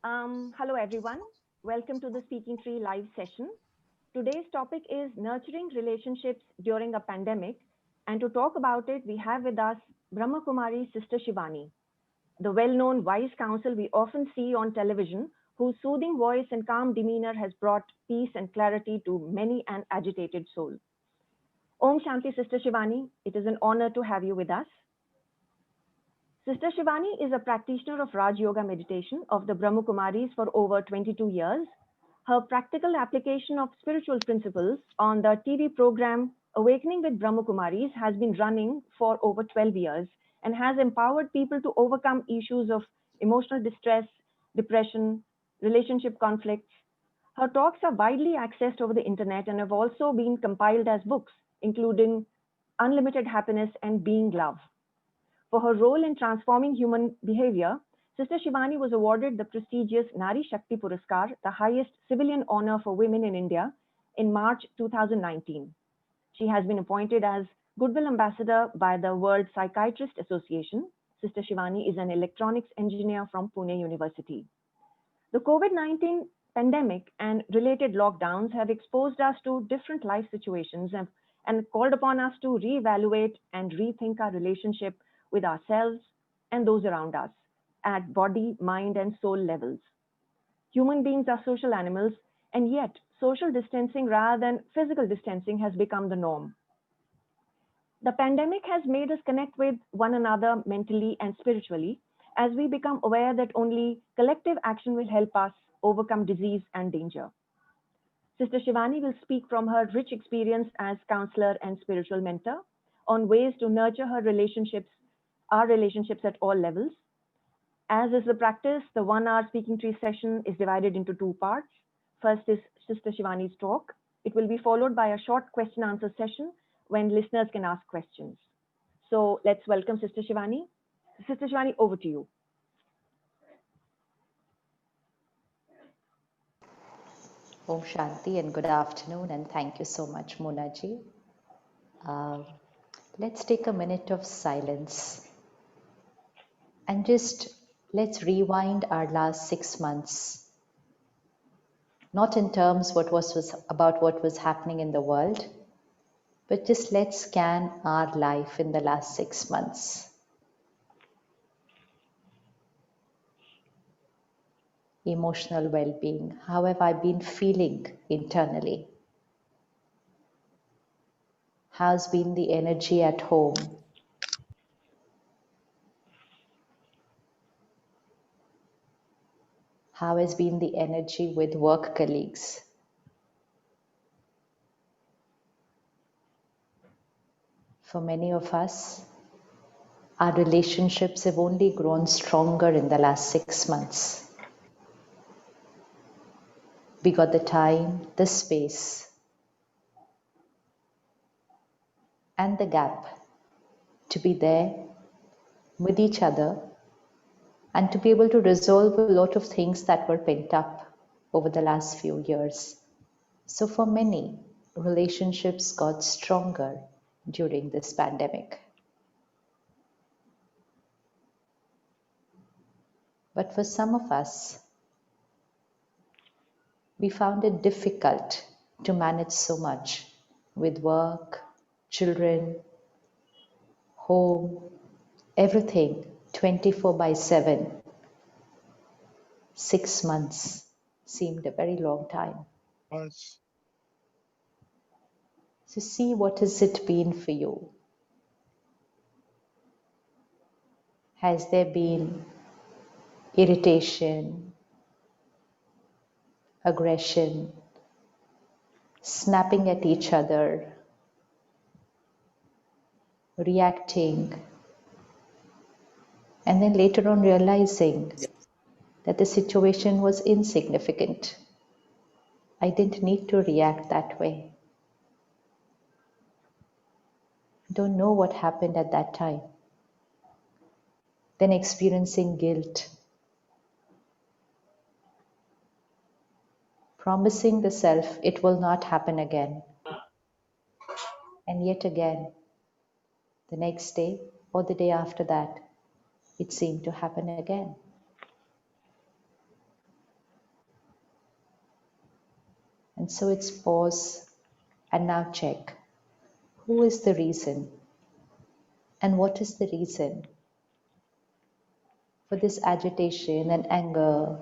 Hello, everyone. Welcome to the Speaking Tree live session. Today's topic is nurturing relationships during a pandemic. And to talk about it, we have with us Brahma Kumari Sister Shivani, the well known wise counsel we often see on television, whose soothing voice and calm demeanor has brought peace and clarity to many an agitated soul. Om Shanti, Sister Shivani. It is an honor to have you with us. Sister Shivani is a practitioner of Raj Yoga meditation of the Brahma Kumaris for over 22 years. Her practical application of spiritual principles on the TV program Awakening with Brahma Kumaris has been running for over 12 years and has empowered people to overcome issues of emotional distress, depression, relationship conflicts. Her talks are widely accessed over the internet and have also been compiled as books, including Unlimited Happiness and Being Love. For her role in transforming human behavior, Sister Shivani was awarded the prestigious Nari Shakti Puraskar, the highest civilian honor for women in India, in March 2019. She has been appointed as Goodwill Ambassador by the World Psychiatrist Association. Sister Shivani is an electronics engineer from Pune University. The COVID-19 pandemic and related lockdowns have exposed us to different life situations and called upon us to reevaluate and rethink our relationship with ourselves and those around us at body, mind, and soul levels. Human beings are social animals, and yet social distancing rather than physical distancing has become the norm. The pandemic has made us connect with one another mentally and spiritually as we become aware that only collective action will help us overcome disease and danger. Sister Shivani will speak from her rich experience as counselor and spiritual mentor on ways to nurture our relationships at all levels. As is the practice, the 1 hour speaking tree session is divided into two parts. First is Sister Shivani's talk. It will be followed by a short question answer session when listeners can ask questions. So let's welcome Sister Shivani. Sister Shivani, over to you. Om Shanti and good afternoon, and thank you so much, Monaji. Uh, let's take a minute of silence and just let's rewind our last 6 months, not in terms was about what was happening in the world, but just let's scan our life in the last 6 months. Emotional well-being, how have I been feeling internally? How's been the energy at home? How has been the energy with work colleagues? For many of us, our relationships have only grown stronger in the last 6 months. We got the time, the space, and the gap to be there with each other and to be able to resolve a lot of things that were pent up over the last few years. So for many, relationships got stronger during this pandemic. But for some of us, we found it difficult to manage so much with work, children, home, everything 24/7. 6 months seemed a very long time. So see, what has it been for you? Has there been irritation, aggression, snapping at each other, reacting, and then later on realizing that the situation was insignificant? I didn't need to react that way. Don't know what happened at that time. Then experiencing guilt, promising the self it will not happen again. And yet again, the next day or the day after that, it seemed to happen again. And so it's pause and now check. Who is the reason? And what is the reason for this agitation and anger,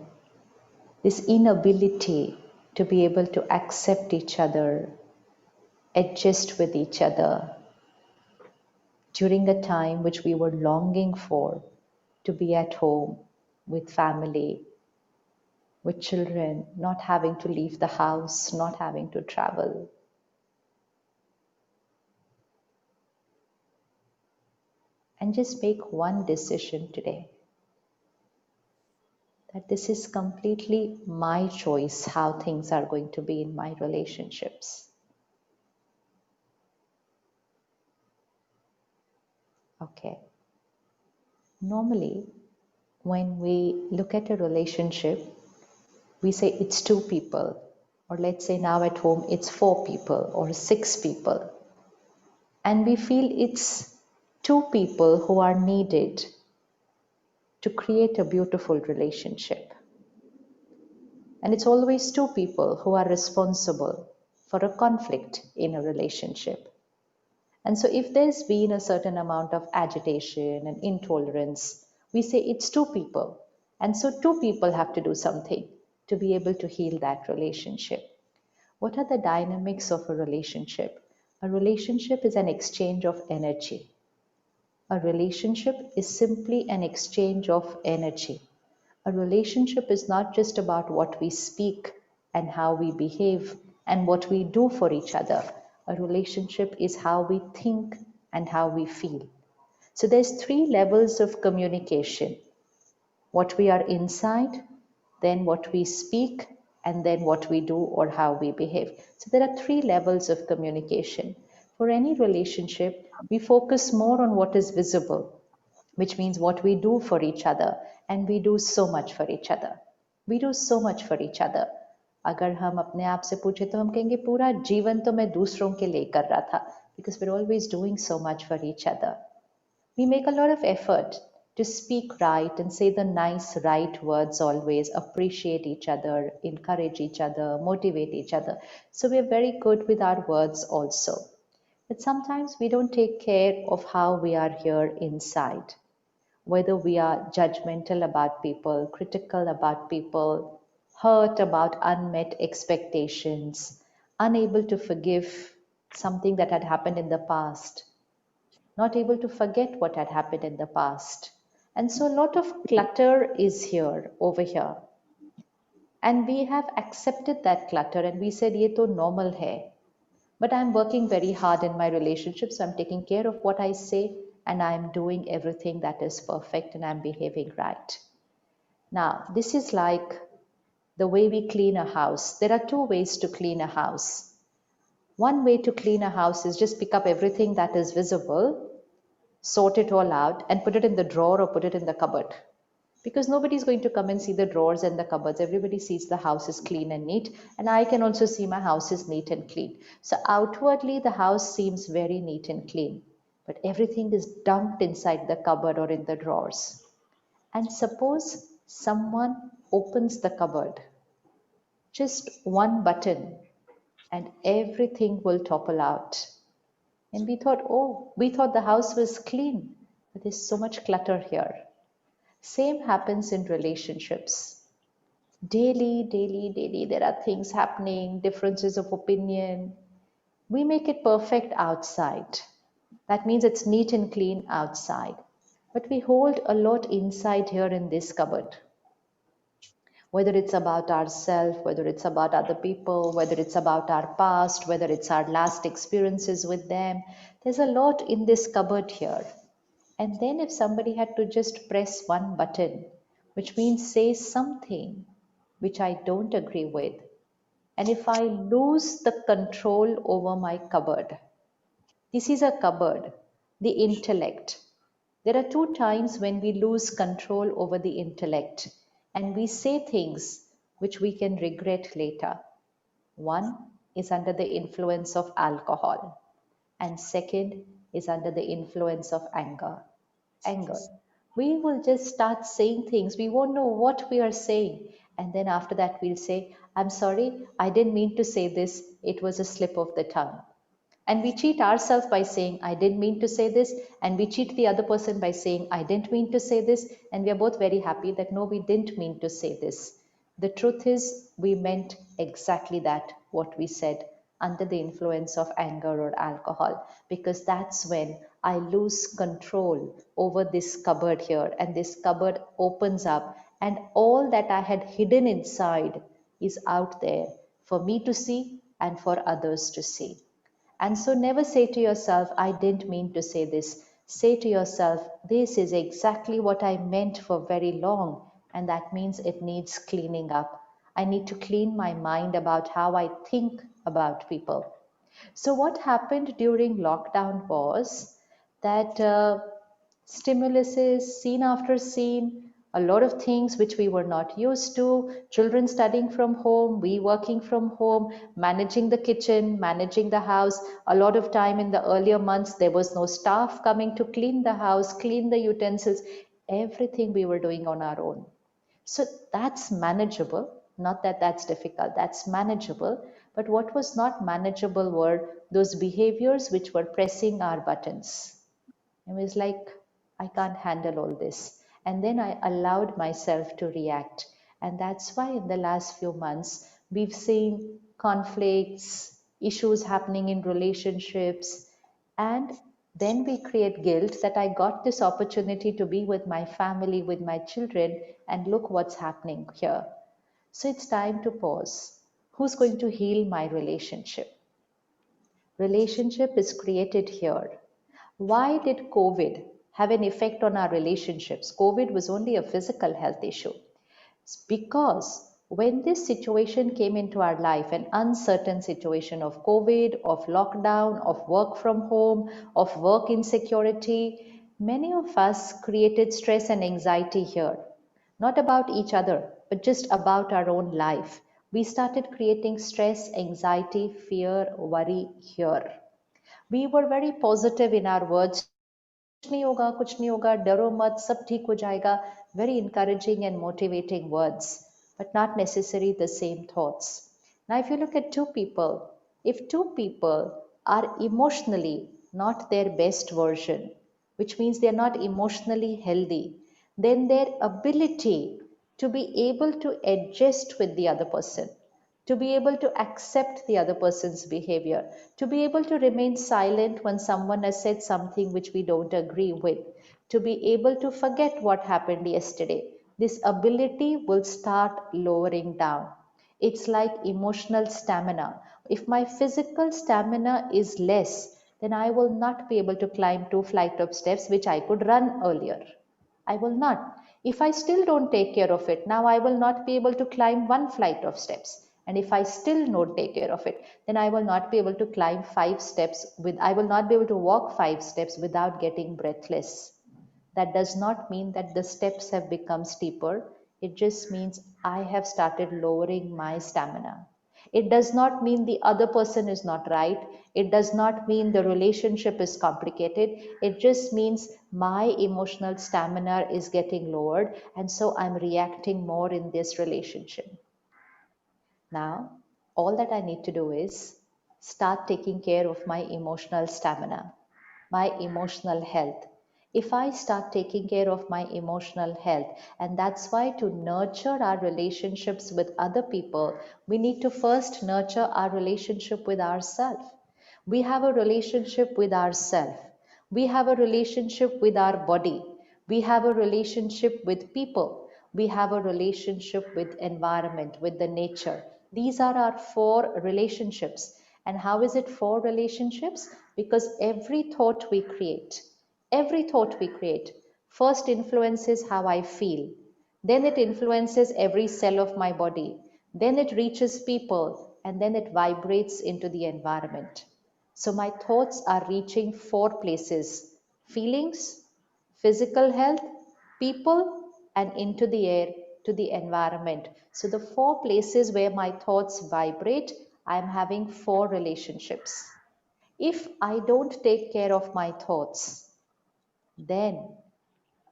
this inability to be able to accept each other, adjust with each other during a time which we were longing for, to be at home with family, with children, not having to leave the house, not having to travel. And just make one decision today that this is completely my choice how things are going to be in my relationships. Okay. Normally, when we look at a relationship, we say it's two people, or let's say now at home it's four people or six people. And we feel it's two people who are needed to create a beautiful relationship. And it's always two people who are responsible for a conflict in a relationship. And so if there's been a certain amount of agitation and intolerance, we say it's two people. And so two people have to do something to be able to heal that relationship. What are the dynamics of a relationship? A relationship is an exchange of energy. A relationship is simply an exchange of energy. A relationship is not just about what we speak and how we behave and what we do for each other. A relationship is how we think and how we feel. So there's three levels of communication. What we are inside, then what we speak, and then what we do or how we behave. So there are three levels of communication. For any relationship, we focus more on what is visible, which means what we do for each other, and we do so much for each other. We do so much for each other. अगर हम अपने आप से पूछे तो हम कहेंगे पूरा जीवन तो मैं दूसरों के लिए कर रहा था, because we're always doing so much for each other. We make a lot of effort to speak right and say the nice right words always, appreciate each other, encourage each other, motivate each other. So we're very good with our words also. But sometimes we don't take care of how we are here inside, whether we are judgmental about people, critical about people, hurt about unmet expectations, unable to forgive something that had happened in the past, not able to forget what had happened in the past. And so a lot of clutter is here, over here. And we have accepted that clutter and we said, ye to normal hai. But I'm working very hard in my relationship, so I'm taking care of what I say and I'm doing everything that is perfect and I'm behaving right. Now, this is like the way we clean a house. There are two ways to clean a house. One way to clean a house is just pick up everything that is visible, sort it all out, and put it in the drawer or put it in the cupboard. Because nobody's going to come and see the drawers and the cupboards. Everybody sees the house is clean and neat, and I can also see my house is neat and clean. So outwardly, the house seems very neat and clean, but everything is dumped inside the cupboard or in the drawers. And suppose someone opens the cupboard, just one button, and everything will topple out. And we thought, oh, we thought the house was clean, but there's so much clutter here. Same happens in relationships. Daily, there are things happening, differences of opinion. We make it perfect outside. That means it's neat and clean outside. But we hold a lot inside here in this cupboard. Whether it's about ourselves, whether it's about other people, whether it's about our past, whether it's our last experiences with them, there's a lot in this cupboard here. And then if somebody had to just press one button, which means say something which I don't agree with, and if I lose the control over my cupboard, this is a cupboard, the intellect. There are two times when we lose control over the intellect and we say things which we can regret later. One is under the influence of alcohol, and second is under the influence of anger. We will just start saying things, we won't know what we are saying, And then after that, we'll say, I'm sorry, I didn't mean to say this. It was a slip of the tongue. And we cheat ourselves by saying, I didn't mean to say this. And we cheat the other person by saying, I didn't mean to say this. And we are both very happy that no, we didn't mean to say this. The truth is, we meant exactly that, what we said, under the influence of anger or alcohol, because that's when I lose control over this cupboard here, and this cupboard opens up, and all that I had hidden inside is out there for me to see and for others to see. And so never say to yourself, I didn't mean to say this. Say to yourself, this is exactly what I meant for very long. And that means it needs cleaning up. I need to clean my mind about how I think about people. So, what happened during lockdown was that stimuluses, scene after scene, a lot of things which we were not used to, children studying from home, we working from home, managing the kitchen, managing the house. A lot of time in the earlier months, there was no staff coming to clean the house, clean the utensils, everything we were doing on our own. So that's manageable. Not that that's difficult, that's manageable. But what was not manageable were those behaviors which were pressing our buttons. I was like, I can't handle all this. And then I allowed myself to react. And that's why in the last few months, we've seen conflicts, issues happening in relationships. And then we create guilt that I got this opportunity to be with my family, with my children, and look what's happening here. So it's time to pause. Who's going to heal my relationship? Relationship is created here. Why did COVID have an effect on our relationships? COVID was only a physical health issue. It's because when this situation came into our life, an uncertain situation of COVID, of lockdown, of work from home, of work insecurity, many of us created stress and anxiety here. Not about each other, but just about our own life. We started creating stress, anxiety, fear, worry here. We were very positive in our words. कुछ नहीं होगा, डरो मत, सब ठीक हो जाएगा. Very encouraging and motivating words, but not necessarily the same thoughts. Now, if you look at two people, if two people are emotionally not their best version, which means they're not emotionally healthy, then their ability to be able to adjust with the other person, to be able to accept the other person's behavior, to be able to remain silent when someone has said something which we don't agree with, to be able to forget what happened yesterday. This ability will start lowering down. It's like emotional stamina. If my physical stamina is less, then I will not be able to climb 2 flights of steps which I could run earlier. I will not. If I still don't take care of it, now I will not be able to climb 1 flight of steps. And if I still don't take care of it, then I will not be able to climb 5 steps I will not be able to walk 5 steps without getting breathless. That does not mean that the steps have become steeper. It just means I have started lowering my stamina. It does not mean the other person is not right. It does not mean the relationship is complicated. It just means my emotional stamina is getting lowered, and so I'm reacting more in this relationship. Now, all that I need to do is start taking care of my emotional stamina, my emotional health. If I start taking care of my emotional health, and that's why to nurture our relationships with other people, we need to first nurture our relationship with ourselves. We have a relationship with ourselves. We have a relationship with our body. We have a relationship with people. We have a relationship with environment, with the nature. These are our 4 relationships. And how is it 4 relationships? Because every thought we create first influences how I feel. Then it influences every cell of my body. Then it reaches people, and then it vibrates into the environment. So my thoughts are reaching 4 places: feelings, physical health, people, and into the air to the environment. So the 4 places where my thoughts vibrate, I'm having 4 relationships. If I don't take care of my thoughts, then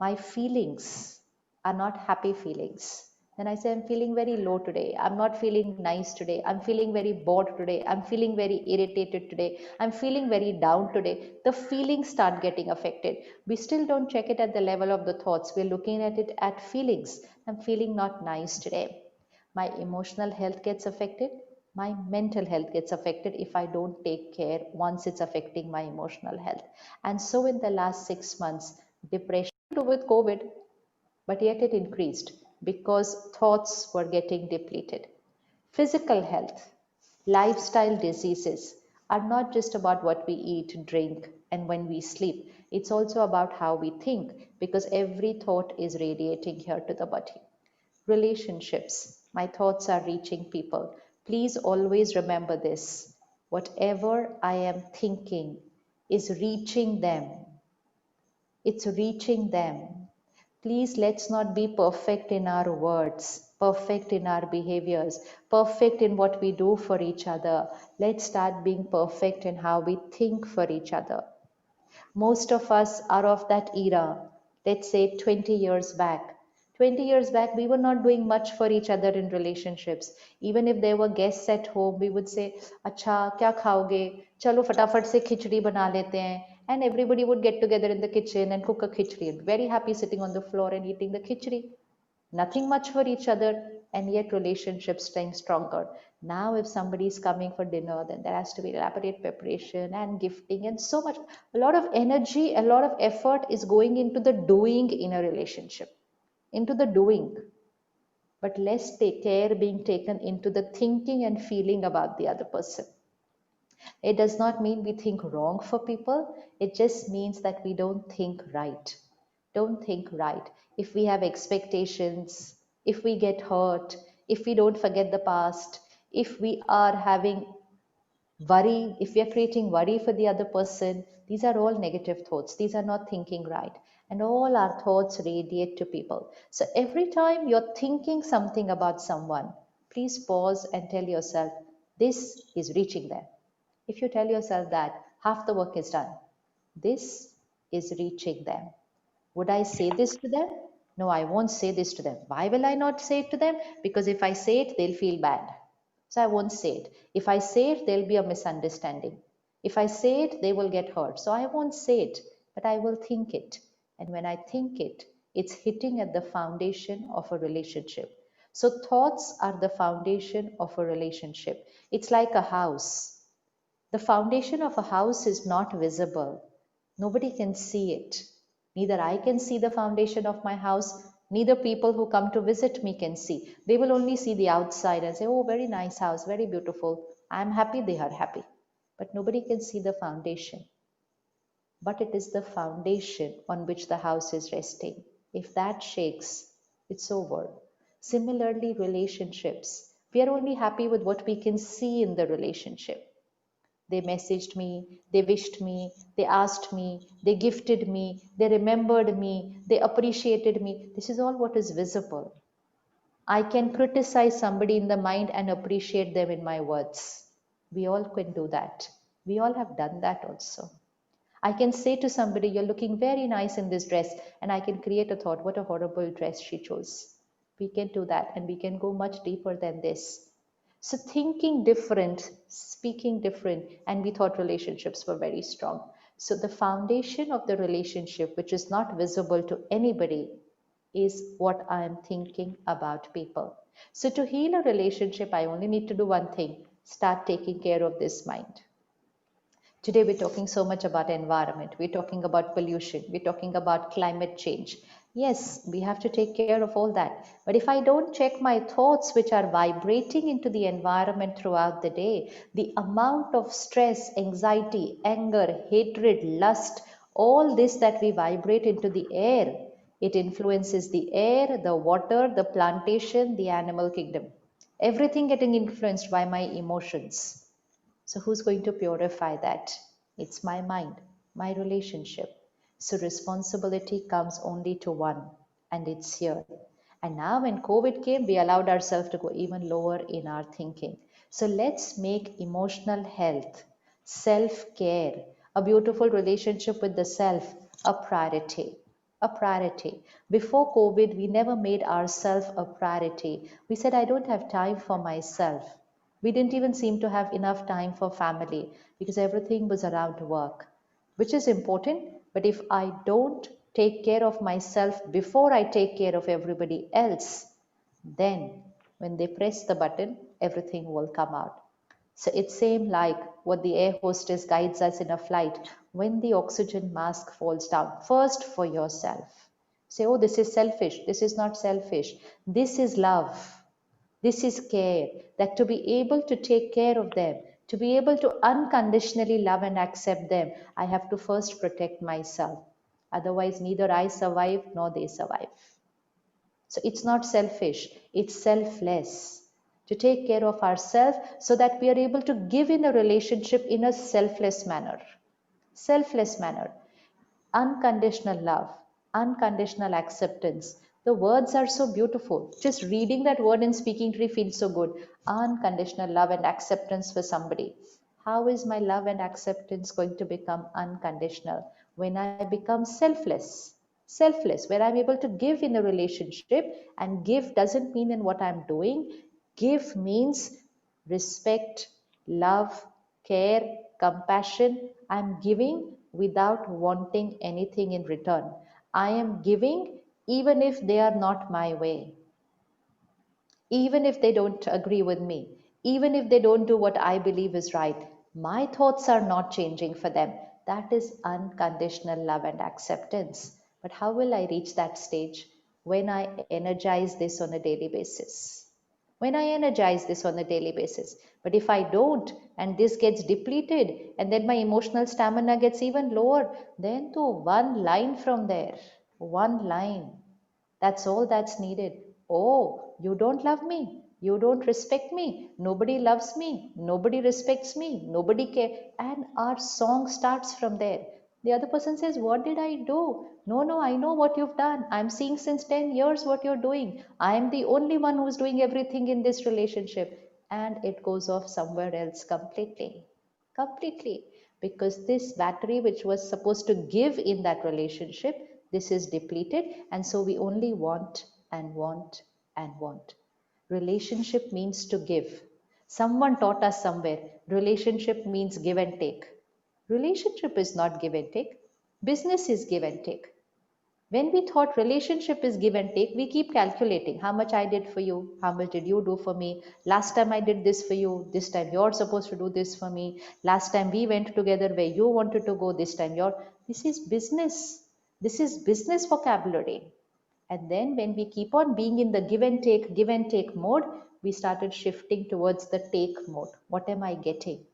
my feelings are not happy feelings. Then I say, I'm feeling very low today. I'm not feeling nice today. I'm feeling very bored today. I'm feeling very irritated today. I'm feeling very down today. The feelings start getting affected. We still don't check it at the level of the thoughts. We're looking at it at feelings. I'm feeling not nice today. My emotional health gets affected. My mental health gets affected if I don't take care once it's affecting my emotional health. And so in the last 6 months, depression to with COVID, but yet it increased because thoughts were getting depleted. Physical health, lifestyle diseases are not just about what we eat, drink, and when we sleep. It's also about how we think because every thought is radiating here to the body. Relationships, my thoughts are reaching people. Please always remember this. Whatever I am thinking is reaching them. It's reaching them. Please let's not be perfect in our words, perfect in our behaviors, perfect in what we do for each other. Let's start being perfect in how we think for each other. Most of us are of that era, let's say 20 years back. 20 years back, we were not doing much for each other in relationships. Even if there were guests at home, we would say, Acha, kya khaoge? Chalo fatafat se khichdi bana lete hain. And everybody would get together in the kitchen and cook a khichdi. Very happy sitting on the floor and eating the khichdi. Nothing much for each other, and yet relationships staying stronger. Now, if somebody is coming for dinner, then there has to be elaborate preparation and gifting and so much. A lot of energy, a lot of effort is going into the doing in a relationship, into the doing, but less care being taken into the thinking and feeling about the other person. It does not mean we think wrong for people. It just means that we don't think right. Don't think right. If we have expectations, if we get hurt, if we don't forget the past, if we are having worry, if we are creating worry for the other person, these are all negative thoughts. These are not thinking right. And all our thoughts radiate to people. So every time you're thinking something about someone, please pause and tell yourself, this is reaching them. If you tell yourself that, half the work is done. This is reaching them. Would I say this to them? No, I won't say this to them. Why will I not say it to them? Because if I say it, they'll feel bad. So I won't say it. If I say it, there'll be a misunderstanding. If I say it, they will get hurt. So I won't say it, but I will think it. And when I think it, it's hitting at the foundation of a relationship. So thoughts are the foundation of a relationship. It's like a house. The foundation of a house is not visible. Nobody can see it. Neither I can see the foundation of my house, neither people who come to visit me can see. They will only see the outside and say, oh, very nice house, very beautiful. I'm happy, they are happy. But nobody can see the foundation. But it is the foundation on which the house is resting. If that shakes, it's over. Similarly, relationships. We are only happy with what we can see in the relationship. They messaged me, they wished me, they asked me, they gifted me, they remembered me, they appreciated me. This is all what is visible. I can criticize somebody in the mind and appreciate them in my words. We all can do that. We all have done that also. I can say to somebody, you're looking very nice in this dress, and I can create a thought, what a horrible dress she chose. We can do that, and we can go much deeper than this. So thinking different, speaking different, and we thought relationships were very strong. So the foundation of the relationship, which is not visible to anybody, is what I am thinking about people. So to heal a relationship, I only need to do one thing, start taking care of this mind. Today, we're talking so much about environment. We're talking about pollution. We're talking about climate change. Yes, we have to take care of all that. But if I don't check my thoughts, which are vibrating into the environment throughout the day, the amount of stress, anxiety, anger, hatred, lust, all this that we vibrate into the air, it influences the air, the water, the plantation, the animal kingdom. Everything getting influenced by my emotions. So, who's going to purify that? It's my mind, my relationship. So, responsibility comes only to one, and it's here. And now, when COVID came, we allowed ourselves to go even lower in our thinking. So, let's make emotional health, self care, a beautiful relationship with the self a priority. A priority. Before COVID, we never made ourselves a priority. We said, I don't have time for myself. We didn't even seem to have enough time for family because everything was around work, which is important. But if I don't take care of myself before I take care of everybody else, then when they press the button, everything will come out. So it's same like what the air hostess guides us in a flight. When the oxygen mask falls down, first for yourself. Say, oh, this is selfish. This is not selfish. This is love. This is care. That to be able to take care of them, to be able to unconditionally love and accept them, I have to first protect myself. Otherwise, neither I survive nor they survive. So it's not selfish, it's selfless. To take care of ourselves so that we are able to give in a relationship in a selfless manner. Selfless manner. Unconditional love, unconditional acceptance. The words are so beautiful. Just reading that word in Speaking Tree feels so good. Unconditional love and acceptance for somebody. How is my love and acceptance going to become unconditional? When I become selfless. Selfless, where I'm able to give in a relationship, and give doesn't mean in what I'm doing. Give means respect, love, care, compassion. I'm giving without wanting anything in return. I am giving even if they are not my way, even if they don't agree with me, even if they don't do what I believe is right. My thoughts are not changing for them. That is unconditional love and acceptance. But how will I reach that stage? When I energize this on a daily basis. When I energize this on a daily basis. But if I don't, and this gets depleted, and then my emotional stamina gets even lower, then to one line from there, one line. That's all that's needed. Oh, you don't love me. You don't respect me. Nobody loves me. Nobody respects me. Nobody cares. And our song starts from there. The other person says, what did I do? No, no, I know what you've done. I'm seeing since 10 years what you're doing. I am the only one who's doing everything in this relationship. And it goes off somewhere else completely. Completely. Because this battery, which was supposed to give in that relationship, this is depleted. And so we only want and want and want. Relationship means to give. Someone taught us somewhere, relationship means give and take. Relationship is not give and take. Business is give and take. When we thought relationship is give and take, we keep calculating how much I did for you, how much did you do for me. Last time I did this for you, this time you're supposed to do this for me. Last time we went together where you wanted to go, this time you're. This is business. This is business vocabulary. And then when we keep on being in the give and take mode, we started shifting towards the take mode. What am I getting?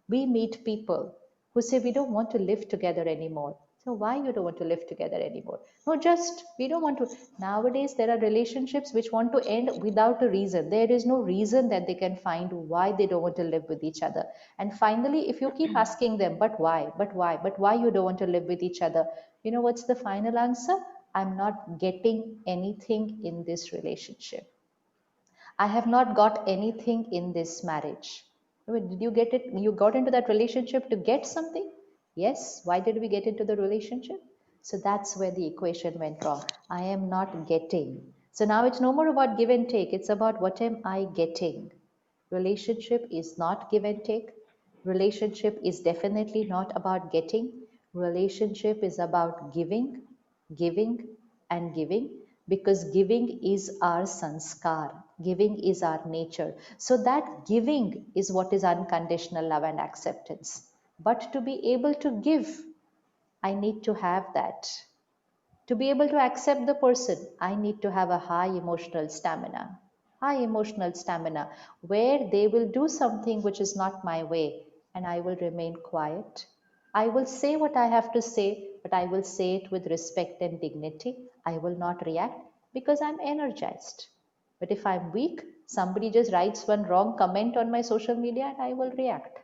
We meet people who say we don't want to live together anymore. So why you don't want to live together anymore? No, just we don't want to. Nowadays there are relationships which want to end without a reason. There is no reason that they can find why they don't want to live with each other. And finally, if you keep asking them, but why, but why you don't want to live with each other, you know what's the final answer? I'm not getting anything in this relationship. I have not got anything in this marriage. Did you get it? You got into that relationship to get something? Yes. Why did we get into the relationship? So that's where the equation went wrong. I am not getting. So now it's no more about give and take. It's about what am I getting? Relationship is not give and take. Relationship is definitely not about getting. Relationship is about giving, giving, and giving, because giving is our sanskar. Giving is our nature. So that giving is what is unconditional love and acceptance. But to be able to give, I need to have that. To be able to accept the person, I need to have a high emotional stamina. High emotional stamina, where they will do something which is not my way, and I will remain quiet. I will say what I have to say, but I will say it with respect and dignity. I will not react because I'm energized. But if I'm weak, somebody just writes one wrong comment on my social media and I will react.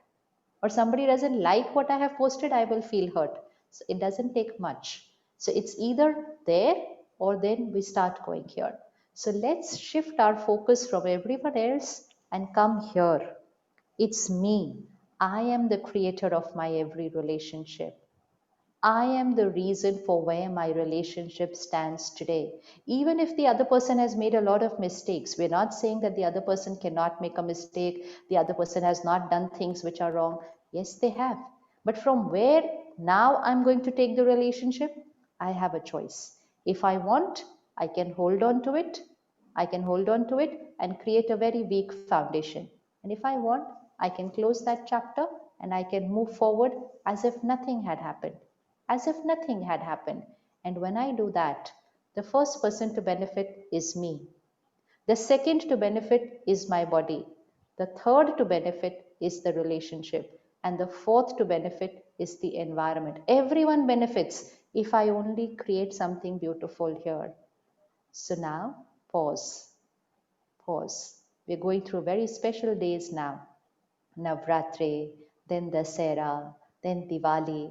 Or somebody doesn't like what I have posted, I will feel hurt. So it doesn't take much. So it's either there or then we start going here. So let's shift our focus from everyone else and come here. It's me. I am the creator of my every relationship. I am the reason for where my relationship stands today. Even if the other person has made a lot of mistakes, we're not saying that the other person cannot make a mistake, the other person has not done things which are wrong. Yes, they have. But from where now I'm going to take the relationship, I have a choice. If I want, I can hold on to it. I can hold on to it and create a very weak foundation. And if I want, I can close that chapter and I can move forward as if nothing had happened. As if nothing had happened. And when I do that, the first person to benefit is me. The second to benefit is my body. The third to benefit is the relationship. And the fourth to benefit is the environment. Everyone benefits if I only create something beautiful here. So now, pause. Pause. We're going through very special days now. Navratri, then Dasera, then Diwali.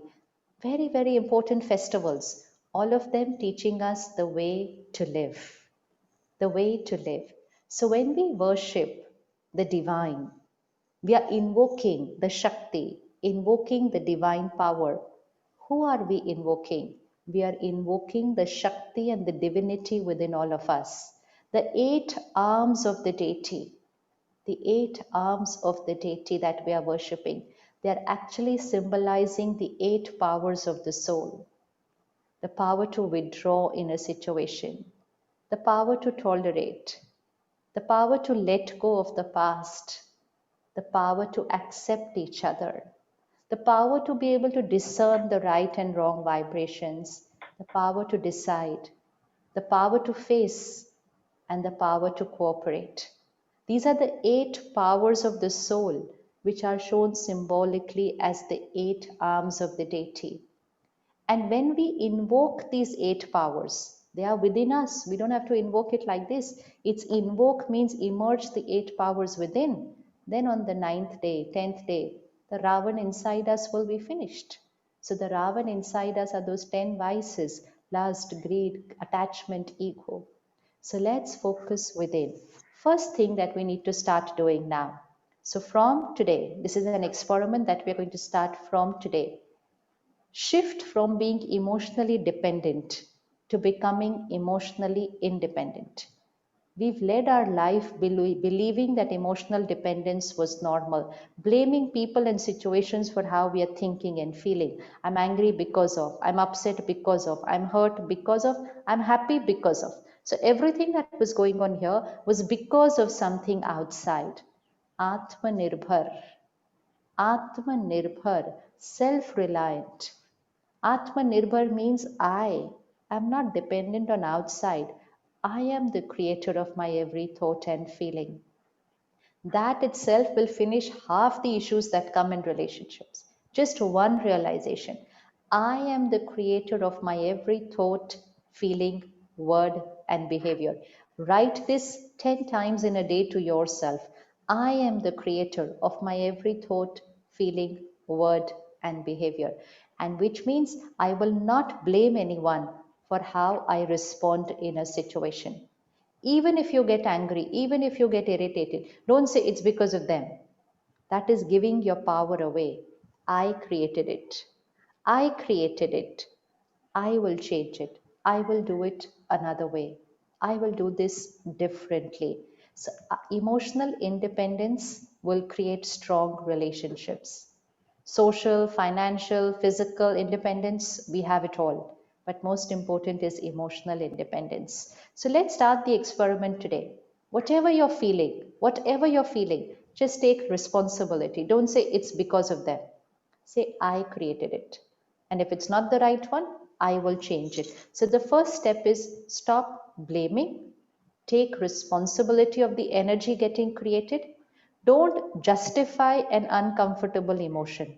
Very, very important festivals. All of them teaching us the way to live. The way to live. So when we worship the divine, we are invoking the Shakti, invoking the divine power. Who are we invoking? We are invoking the Shakti and the divinity within all of us. The 8 arms of the deity, the 8 arms of the deity that we are worshipping, they are actually symbolizing the 8 powers of the soul. The power to withdraw in a situation, the power to tolerate, the power to let go of the past, the power to accept each other, the power to be able to discern the right and wrong vibrations, the power to decide, the power to face, and the power to cooperate. These are the 8 powers of the soul, which are shown symbolically as the 8 arms of the deity. And when we invoke these 8 powers, they are within us. We don't have to invoke it like this. It's invoke means immerse the 8 powers within. Then on the 9th day, 10th day, the Ravan inside us will be finished. So the Ravan inside us are those 10 vices: lust, greed, attachment, ego. So let's focus within. First thing that we need to start doing now. So from today, this is an experiment that we're going to start from today. Shift from being emotionally dependent to becoming emotionally independent. We've led our life believing that emotional dependence was normal, blaming people and situations for how we are thinking and feeling. I'm angry because of, I'm upset because of, I'm hurt because of, I'm happy because of. So everything that was going on here was because of something outside. Atmanirbhar, Atmanirbhar, self-reliant. Atmanirbhar means I am not dependent on outside. I am the creator of my every thought and feeling. That itself will finish half the issues that come in relationships. Just one realization. I am the creator of my every thought, feeling, word, and behavior. Write this 10 times in a day to yourself. I am the creator of my every thought, feeling, word, and behavior. And which means I will not blame anyone for how I respond in a situation. Even if you get angry, even if you get irritated, don't say it's because of them. That is giving your power away. I created it. I created it. I will change it. I will do it another way. I will do this differently. So, emotional independence will create strong relationships. Social, financial, physical independence, we have it all. But most important is emotional independence. So let's start the experiment today. Whatever you're feeling, just take responsibility. Don't say it's because of them. Say, I created it. And if it's not the right one, I will change it. So the first step is stop blaming, take responsibility of the energy getting created. Don't justify an uncomfortable emotion.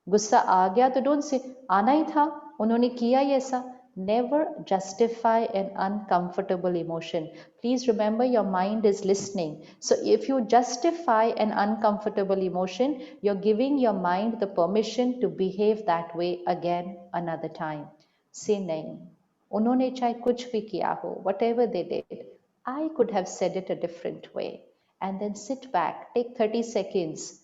गुस्सा आ गया तो don't say आना ही था, उन्होंने किया ही ऐसा. Never justify an uncomfortable emotion. Please remember your mind is listening. So if you justify an uncomfortable emotion, you're giving your mind the permission to behave that way again another time. Say nahi. उन्होंने चाहे कुछ भी किया हो, whatever they did, I could have said it a different way. And then sit back, take 30 seconds,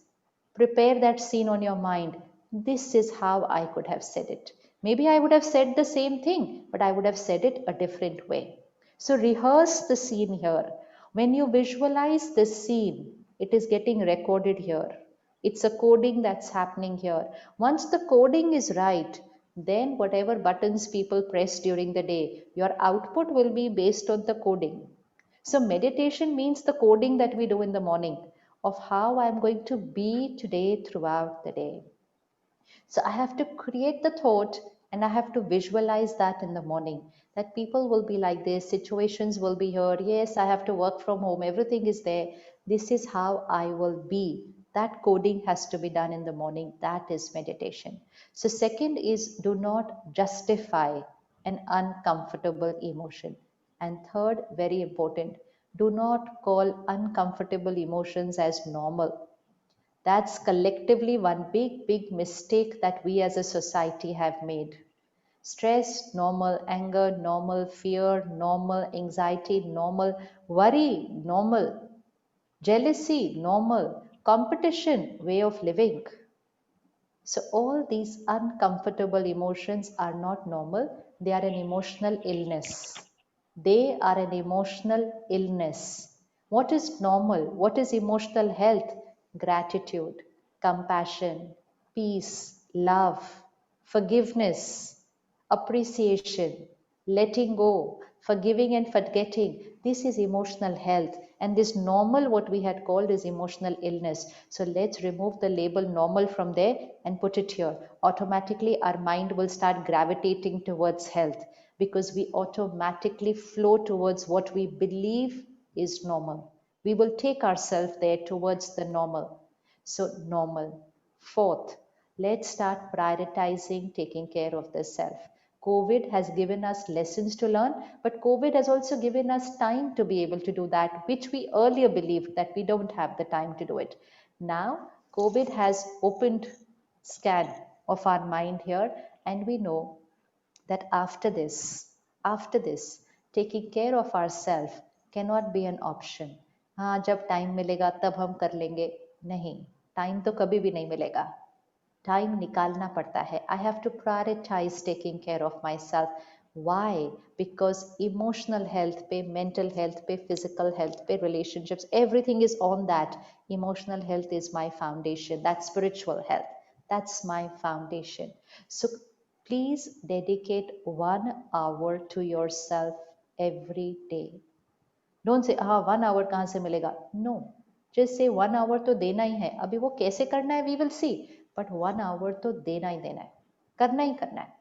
prepare that scene on your mind. This is how I could have said it. Maybe I would have said the same thing, but I would have said it a different way. So rehearse the scene here. When you visualize this scene, it is getting recorded here. It's a coding that's happening here. Once the coding is right, then whatever buttons people press during the day, your output will be based on the coding. So meditation means the coding that we do in the morning of how I'm going to be today throughout the day. So I have to create the thought and I have to visualize that in the morning, that people will be like this, situations will be here. Yes, I have to work from home, everything is there. This is how I will be. That coding has to be done in the morning. That is meditation. So, second is do not justify an uncomfortable emotion. And third, very important, do not call uncomfortable emotions as normal. That's collectively one big mistake that we as a society have made. Stress, normal; anger, normal; fear, normal; anxiety, normal; worry, normal; jealousy, normal; competition, way of living. So, all these uncomfortable emotions are not normal, they are an emotional illness. They are an emotional illness. What is normal? What is emotional health? Gratitude, compassion, peace, love, forgiveness, appreciation, letting go, forgiving and forgetting. This is emotional health. And this normal, what we had called, is emotional illness. So let's remove the label normal from there and put it here. Automatically, our mind will start gravitating towards health because we automatically flow towards what we believe is normal. We will take ourselves there towards the normal. So, normal. Fourth, let's start prioritizing taking care of the self. COVID has given us lessons to learn, but COVID has also given us time to be able to do that, which we earlier believed that we don't have the time to do it. Now, COVID has opened scan of our mind here, and we know that after this, taking care of ourselves cannot be an option. हाँ जब time मिलेगा तब हम कर लेंगे, नहीं, time तो कभी भी नहीं मिलेगा, टाइम निकालना पड़ता है. I have to prioritize taking care of myself. Why? Because emotional health पे, mental health पे, physical health पे, relationships, everything is on that. Emotional health is my foundation. That's spiritual health. That's my foundation. So please dedicate 1 hour to yourself every day. Don't say हाँ 1 hour कहाँ से मिलेगा, no, just say 1 hour तो देना ही है. अभी वो कैसे करना है we will see, but 1 hour तो देना ही देना है, करना ही करना है.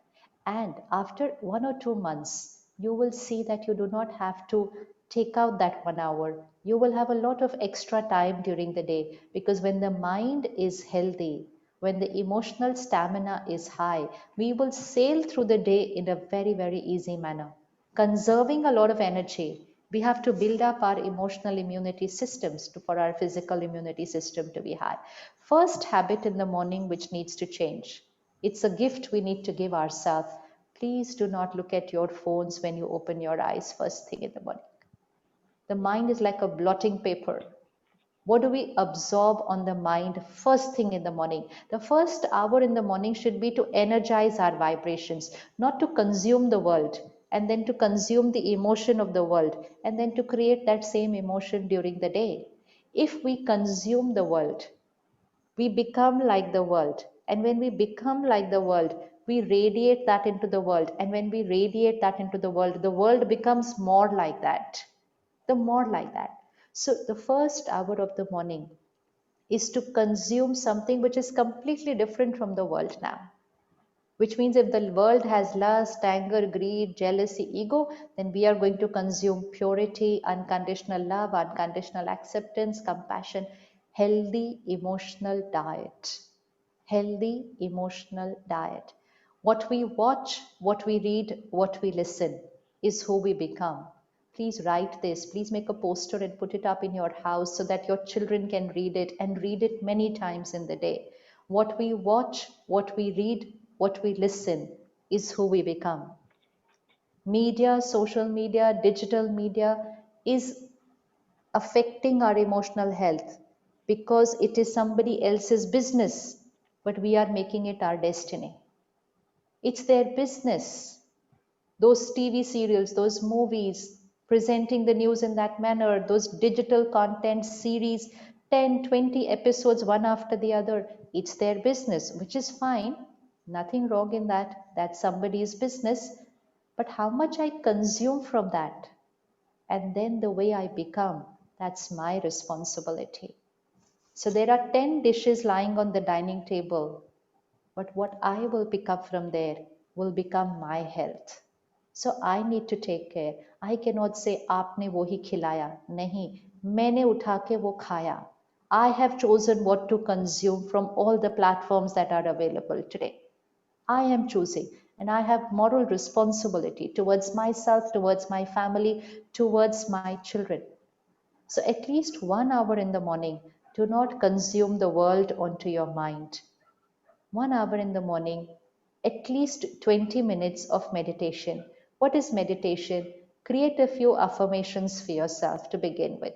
And after 1 or 2 months, you will see that you do not have to take out that 1 hour. You will have a lot of extra time during the day, because when the mind is healthy, when the emotional stamina is high, we will sail through the day in a very easy manner, conserving a lot of energy. We have to build up our emotional immunity systems for our physical immunity system to be high. First habit in the morning which needs to change. It's a gift we need to give ourselves. Please do not look at your phones when you open your eyes first thing in the morning. The mind is like a blotting paper. What do we absorb on the mind first thing in the morning? The first hour in the morning should be to energize our vibrations, not to consume the world and then to consume the emotion of the world and then to create that same emotion during the day. If we consume the world, we become like the world. And when we become like the world, we radiate that into the world. And when we radiate that into the world becomes more like that. The more like that. So the first hour of the morning is to consume something which is completely different from the world now. Which means if the world has lust, anger, greed, jealousy, ego, then we are going to consume purity, unconditional love, unconditional acceptance, compassion, healthy emotional diet. Healthy emotional diet. What we watch, what we read, what we listen is who we become. Please write this. Please make a poster and put it up in your house so that your children can read it and read it many times in the day. What we watch, what we read, what we listen is who we become. Media, social media, digital media is affecting our emotional health because it is somebody else's business. but we are making it our destiny. It's their business. Those TV serials, those movies, presenting the news in that manner, those digital content series, 10, 20 episodes, one after the other, it's their business, which is fine. Nothing wrong in that. That's somebody's business. But how much I consume from that, and then the way I become, that's my responsibility. So there are 10 dishes lying on the dining table, but what I will pick up from there will become my health. So I need to take care. I cannot say आपने वो ही खिलाया. नहीं, मैंने उठा के वो खाया. I have chosen what to consume from all the platforms that are available today. I am choosing, and I have moral responsibility towards myself, towards my family, towards my children. So at least 1 hour in the morning, do not consume the world onto your mind. 1 hour in the morning, at least 20 minutes of meditation. What is meditation? Create a few affirmations for yourself to begin with.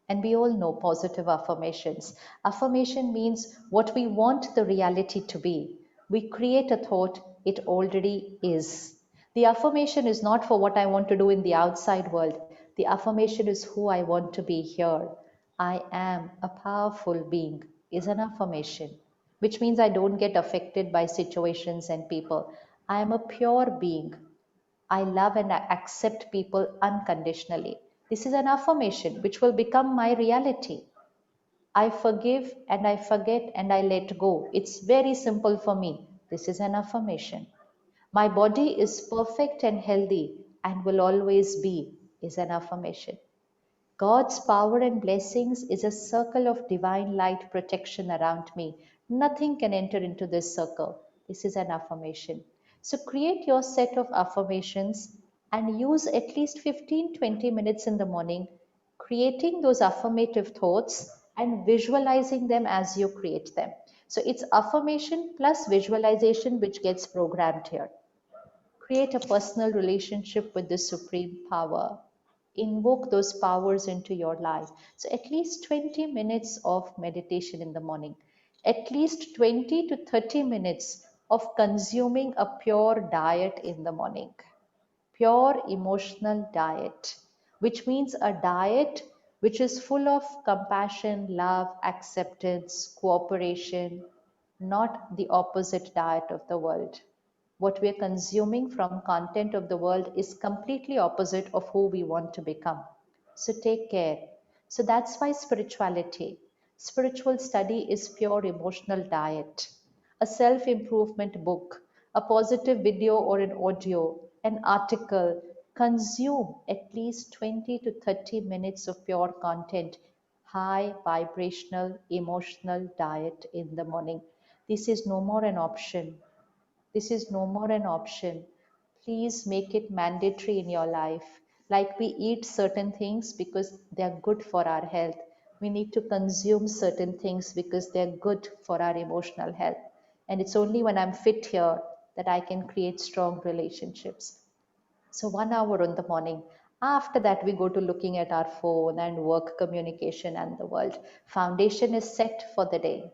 And we all know positive affirmations. Affirmation means what we want the reality to be. We create a thought, it already is. The affirmation is not for what I want to do in the outside world. The affirmation is who I want to be here. I am a powerful being, is an affirmation, which means I don't get affected by situations and people. I am a pure being. I love and I accept people unconditionally. This is an affirmation which will become my reality. I forgive and I forget and I let go. It's very simple for me. This is an affirmation. My body is perfect and healthy and will always be, is an affirmation. God's power and blessings is a circle of divine light protection around me. Nothing can enter into this circle. This is an affirmation. So create your set of affirmations and use at least 15-20 minutes in the morning creating those affirmative thoughts and visualizing them as you create them. So it's affirmation plus visualization which gets programmed here. Create a personal relationship with the supreme power. Invoke those powers into your life. So at least 20 minutes of meditation in the morning, at least 20 to 30 minutes of consuming a pure diet in the morning. Pure emotional diet, which means a diet which is full of compassion, love, acceptance, cooperation, not the opposite diet of the world. What we are consuming from content of the world is completely opposite of who we want to become. So take care. So that's why spiritual study is pure emotional diet. A self-improvement book, a positive video or an audio, an article, consume at least 20 to 30 minutes of pure content, high vibrational emotional diet in the morning. This is no more an option. This is no more an option. Please make it mandatory in your life. Like we eat certain things because they're good for our health. We need to consume certain things because they're good for our emotional health. And it's only when I'm fit here that I can create strong relationships. So 1 hour in the morning. After that, we go to looking at our phone and work communication and the world. Foundation is set for the day.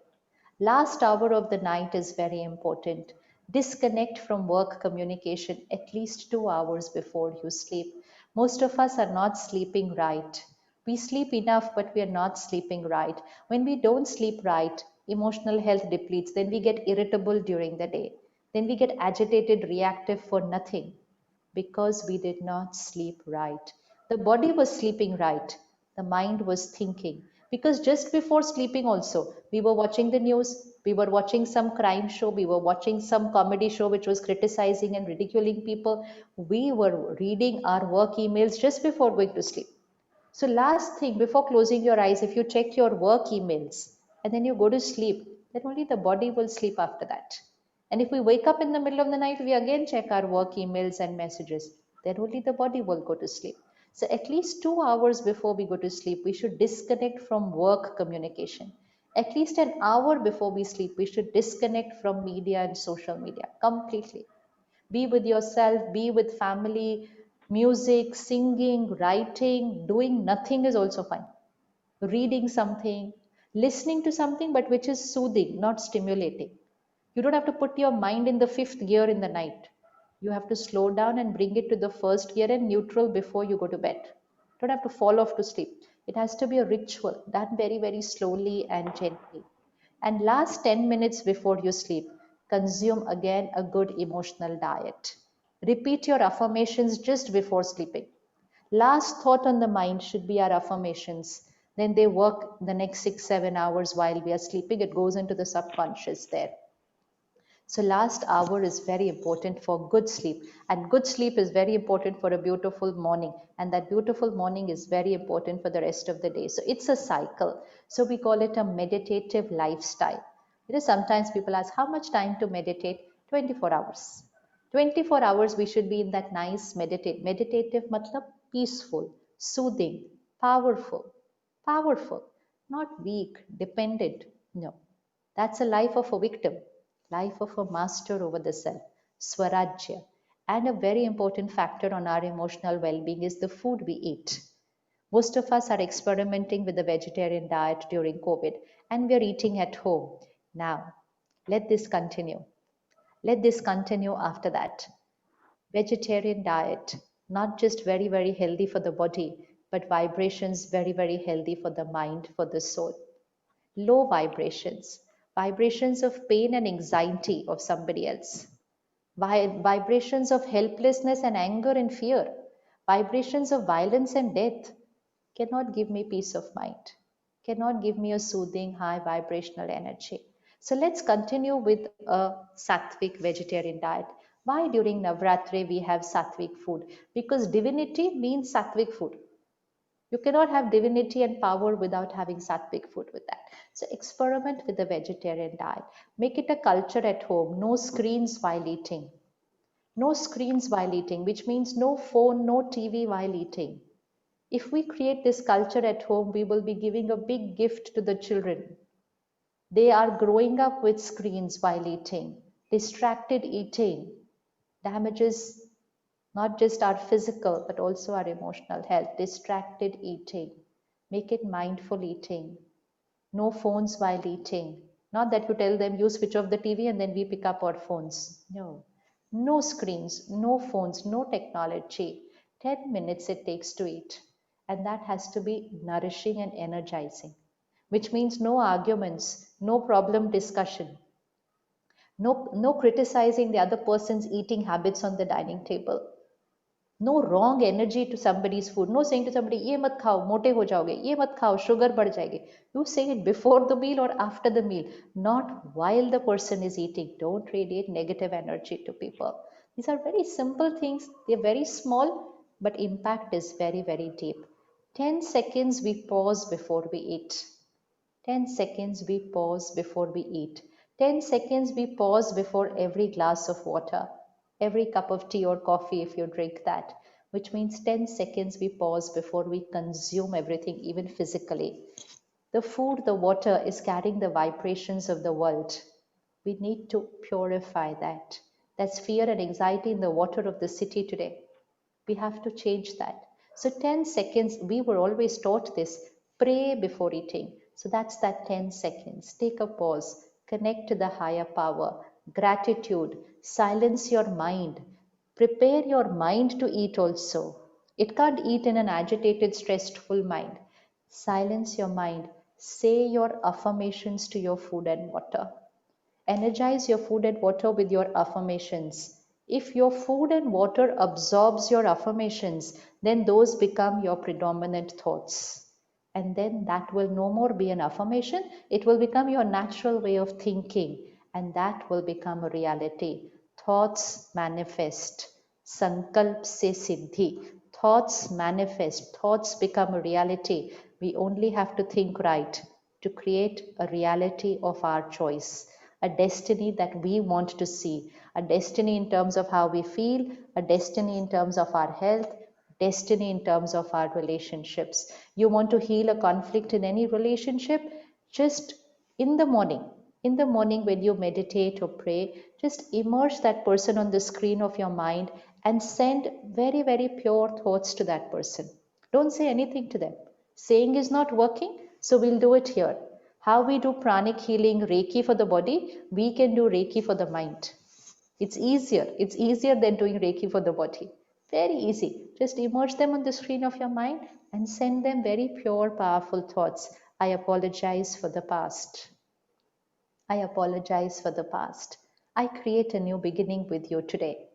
Last hour of the night is very important. Disconnect from work communication at least 2 hours before you sleep. Most of us are not sleeping right. We sleep enough, but we are not sleeping right. When we don't sleep right, emotional health depletes. Then we get irritable during the day. Then we get agitated, reactive for nothing because we did not sleep right. The body was sleeping right, the mind was thinking. Because just before sleeping, also, we were watching the news, we were watching some crime show, we were watching some comedy show which was criticizing and ridiculing people, we were reading our work emails just before going to sleep. So, last thing before closing your eyes, if you check your work emails and then you go to sleep, then only the body will sleep after that. And if we wake up in the middle of the night, we again check our work emails and messages, then only the body will go to sleep. So, at least 2 hours before we go to sleep, we should disconnect from work communication. At least an hour before we sleep, we should disconnect from media and social media completely. Be with yourself, be with family, music, singing, writing, doing nothing is also fine. Reading something, Listening to something, but which is soothing, not stimulating. You don't have to put your mind in the fifth gear in the night. You have to slow down and bring it to the first gear and neutral before you go to bed. Don't have to fall off to sleep. It has to be a ritual done very, very slowly and gently. And last 10 minutes before you sleep, consume again a good emotional diet. Repeat your affirmations just before sleeping. Last thought on the mind should be our affirmations. Then they work the next 6, 7 hours while we are sleeping. It goes into the subconscious there. So last hour is very important for good sleep, and good sleep is very important for a beautiful morning, and that beautiful morning is very important for the rest of the day. So it's a cycle. So we call it a meditative lifestyle. Sometimes people ask how much time to meditate. 24 hours. 24 hours we should be in that nice meditative matlab peaceful, soothing, powerful, powerful, not weak, dependent. No, that's a life of a victim, life of a master over the self, Swarajya. And a very important factor on our emotional well being is the food we eat. Most of us are experimenting with the vegetarian diet during COVID, and we are eating at home. Now, let this continue. Let this continue after that. Vegetarian diet, not just very, very healthy for the body, but vibrations very, very healthy for the mind, for the soul. Low vibrations, vibrations of pain and anxiety of somebody else, vibrations of helplessness and anger and fear, vibrations of violence and death cannot give me peace of mind, cannot give me a soothing, high vibrational energy. So let's continue with a sattvic vegetarian diet. Why during Navratri we have sattvic food? Because divinity means sattvic food. You cannot have divinity and power without having sattvic food with that. So experiment with the vegetarian diet. Make it a culture at home. No screens while eating. No screens while eating, which means no phone, no TV while eating. If we create this culture at home, we will be giving a big gift to the children. They are growing up with screens while eating. Distracted eating damages not just our physical but also our emotional health. Distracted eating. Make it mindful eating. No phones while eating. Not that you tell them you switch off the TV and then we pick up our phones. No. No screens, no phones, no technology. 10 minutes it takes to eat. And that has to be nourishing and energizing, which means no arguments, no problem discussion, no criticizing the other person's eating habits on the dining table. No wrong energy to somebody's food. No saying to somebody, ये मत खाओ, मोटे हो जाओगे, ये मत खाओ, sugar बढ़ जाएगी. You say it before the meal or after the meal, not while the person is eating. Don't radiate negative energy to people. These are very simple things. They're very small, but impact is very, very deep. 10 seconds we pause before we eat. 10 seconds we pause before we eat. 10 seconds we pause before every glass of water, every cup of tea or coffee if you drink that, which means 10 seconds we pause before we consume everything, even physically. The food, the water is carrying the vibrations of the world. We need to purify that. That's fear and anxiety in the water of the city today. We have to change that. So 10 seconds, we were always taught this, pray before eating. So that's that 10 seconds. Take a pause, connect to the higher power, gratitude, silence your mind, prepare your mind to eat also. It can't eat in an agitated, stressful mind. Silence your mind. Say your affirmations to your food and water. Energize your food and water with your affirmations. If your food and water absorbs your affirmations, then those become your predominant thoughts. And then that will no more be an affirmation, it will become your natural way of thinking, and that will become a reality. Thoughts manifest. Sankalp se siddhi. Thoughts manifest. Thoughts become a reality. We only have to think right to create a reality of our choice, a destiny that we want to see, a destiny in terms of how we feel, a destiny in terms of our health, destiny in terms of our relationships. You want to heal a conflict in any relationship? Just in the morning when you meditate or pray, just immerse that person on the screen of your mind and send very, very pure thoughts to that person. Don't say anything to them. Saying is not working, so we'll do it here. How we do pranic healing, Reiki for the body, we can do Reiki for the mind. It's easier. It's easier than doing Reiki for the body. Very easy. Just immerse them on the screen of your mind and send them very pure, powerful thoughts. I apologize for the past. I apologize for the past. I create a new beginning with you today.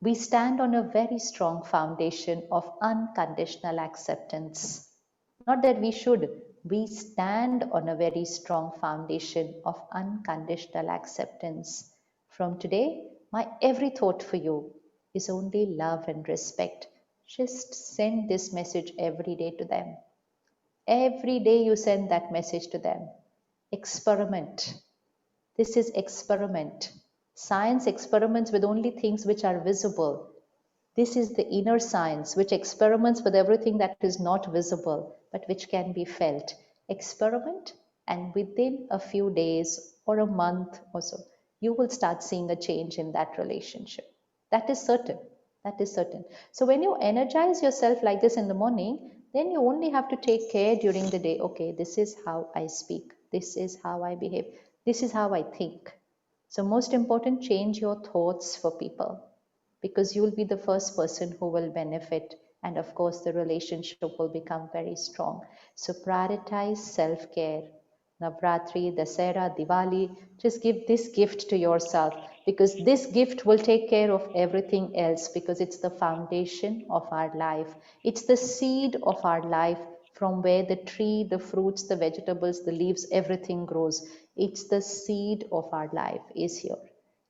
We stand on a very strong foundation of unconditional acceptance. Not that we should, we stand on a very strong foundation of unconditional acceptance. From today, my every thought for you is only love and respect. Just send this message every day to them. Every day you send that message to them. Experiment. This is experiment. Science experiments with only things which are visible. This is the inner science which experiments with everything that is not visible but which can be felt. Experiment, and within a few days or a month or so, you will start seeing a change in that relationship. That is certain. That is certain. So when you energize yourself like this in the morning, then you only have to take care during the day. Okay, this is how I speak. This is how I behave. This is how I think. So most important, change your thoughts for people, because you will be the first person who will benefit, and of course the relationship will become very strong. So prioritize self-care. Navratri, Dasera, Diwali, just give this gift to yourself, because this gift will take care of everything else, because it's the foundation of our life. It's the seed of our life, from where the tree, the fruits, the vegetables, the leaves, everything grows. It's the seed of our life is here.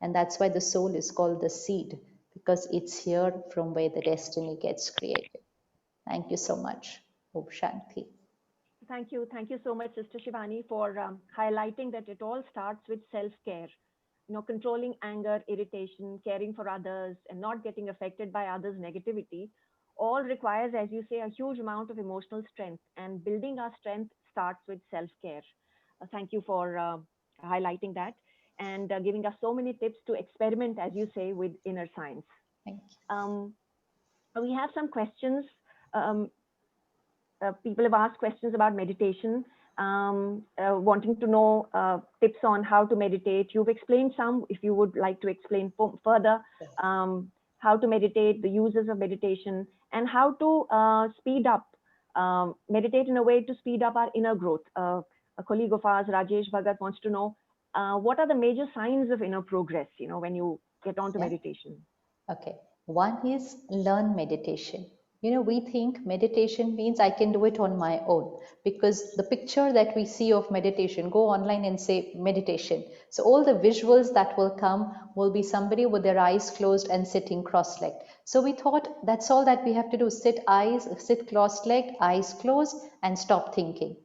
And that's why the soul is called the seed, because it's here from where the destiny gets created. Thank you so much. Om Shanti. Thank you. Thank you so much, Sister Shivani, for highlighting that it all starts with self-care. Controlling anger, irritation, caring for others, and not getting affected by others' negativity all requires, as you say, a huge amount of emotional strength. And building our strength starts with self-care. Thank you for highlighting that and giving us so many tips to experiment, as you say, with inner science. Thank you. We have some questions. People have asked questions about meditation, wanting to know tips on how to meditate. You've explained some. If you would like to explain further, how to meditate, the uses of meditation, and how to speed up, meditate in a way to speed up our inner growth. A colleague of ours, Rajesh Bhagat, wants to know what are the major signs of inner progress, when you get onto meditation. Okay. One is learn meditation. We think meditation means I can do it on my own, because the picture that we see of meditation, go online and say meditation. So all the visuals that will come will be somebody with their eyes closed and sitting cross-legged. So we thought that's all that we have to do. Sit cross-legged, eyes closed, and stop thinking.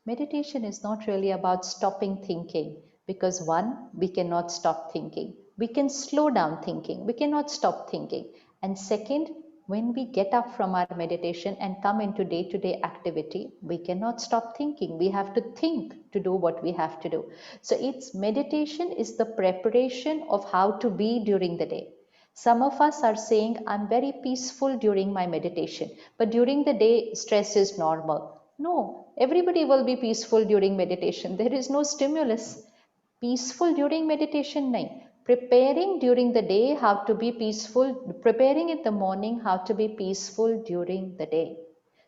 Meditation is not really about stopping thinking, because one, we cannot stop thinking. We can slow down thinking. We cannot stop thinking. And second, when we get up from our meditation and come into day-to-day activity, we cannot stop thinking. We have to think to do what we have to do. So meditation is the preparation of how to be during the day. Some of us are saying, I'm very peaceful during my meditation, but during the day, stress is normal. No, everybody will be peaceful during meditation. There is no stimulus. Peaceful during meditation, nahi. Preparing during the day how to be peaceful, preparing in the morning how to be peaceful during the day.